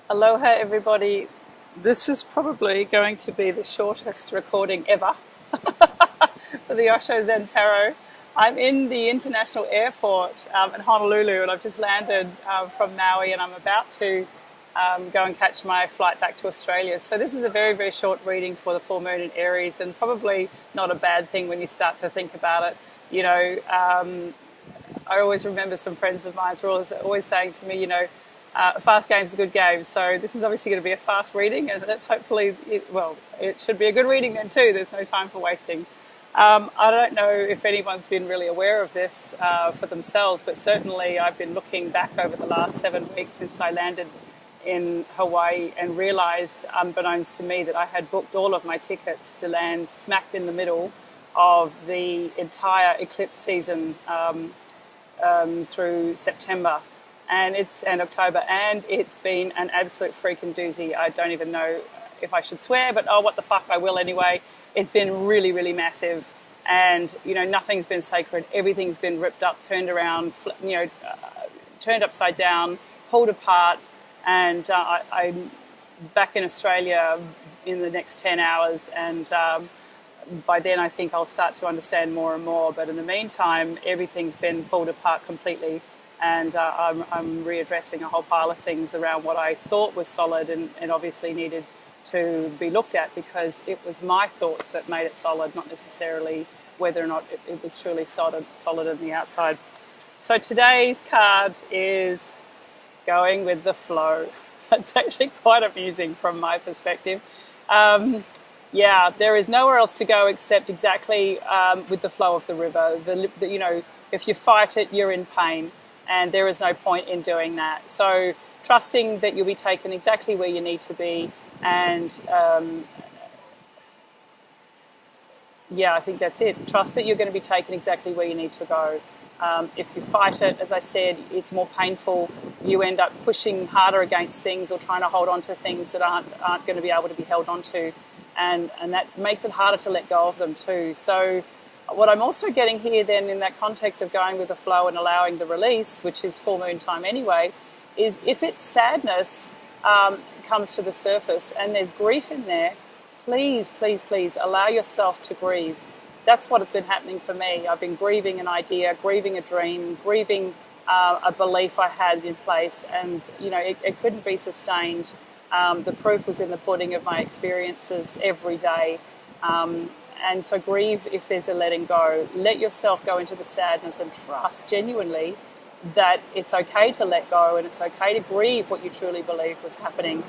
Aloha, everybody. This is probably going to be the shortest recording ever for the Osho Zen Tarot. I'm in the international airport in Honolulu, and I've just landed from Maui, and I'm about to go and catch my flight back to Australia. So this is a very, very short reading for the full moon in Aries, and probably not a bad thing when you start to think about it. I always remember some friends of mine were always saying to me, a fast game's a good game. So this is obviously going to be a fast reading, and that's hopefully, it should be a good reading then too. There's no time for wasting. I don't know if anyone's been really aware of this for themselves, but certainly I've been looking back over the last 7 weeks since I landed in Hawaii and realised, unbeknownst to me, that I had booked all of my tickets to land smack in the middle of the entire eclipse season through September and October, and it's been an absolute freaking doozy. I don't even know if I should swear, but what the fuck, I will anyway. It's been really, really massive, and nothing's been sacred. Everything's been ripped up, turned around, turned upside down, pulled apart, and I'm back in Australia in the next 10 hours, and by then I think I'll start to understand more and more. But in the meantime, everything's been pulled apart completely, and I'm readdressing a whole pile of things around what I thought was solid and obviously needed to be looked at, because it was my thoughts that made it solid, not necessarily whether or not it was truly solid on the outside. So today's card is going with the flow. That's actually quite amusing from my perspective. There is nowhere else to go except exactly with the flow of the river. If you fight it, you're in pain, and there is no point in doing that. So trusting that you'll be taken exactly where you need to be, and I think that's it. Trust that you're going to be taken exactly where you need to go. If you fight it, as I said, it's more painful. You end up pushing harder against things or trying to hold on to things that aren't going to be able to be held on to. And that makes it harder to let go of them too. So what I'm also getting here then, in that context of going with the flow and allowing the release, which is full moon time anyway, is if it's sadness comes to the surface and there's grief in there, please, please, please allow yourself to grieve. That's what has been happening for me. I've been grieving an idea, grieving a dream, grieving a belief I had in place, and it couldn't be sustained. The proof was in the pudding of my experiences every day. And so grieve if there's a letting go. Let yourself go into the sadness and trust genuinely that it's okay to let go, and it's okay to grieve what you truly believe was happening.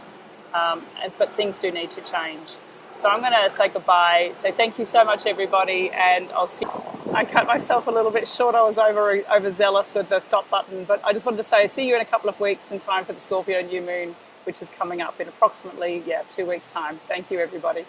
But things do need to change. So I'm going to say goodbye, say thank you so much, everybody, and I'll see you. I cut myself a little bit short. I was overzealous with the stop button, but I just wanted to say see you in a couple of weeks in time for the Scorpio new moon, which is coming up in approximately 2 weeks' time. Thank you, everybody.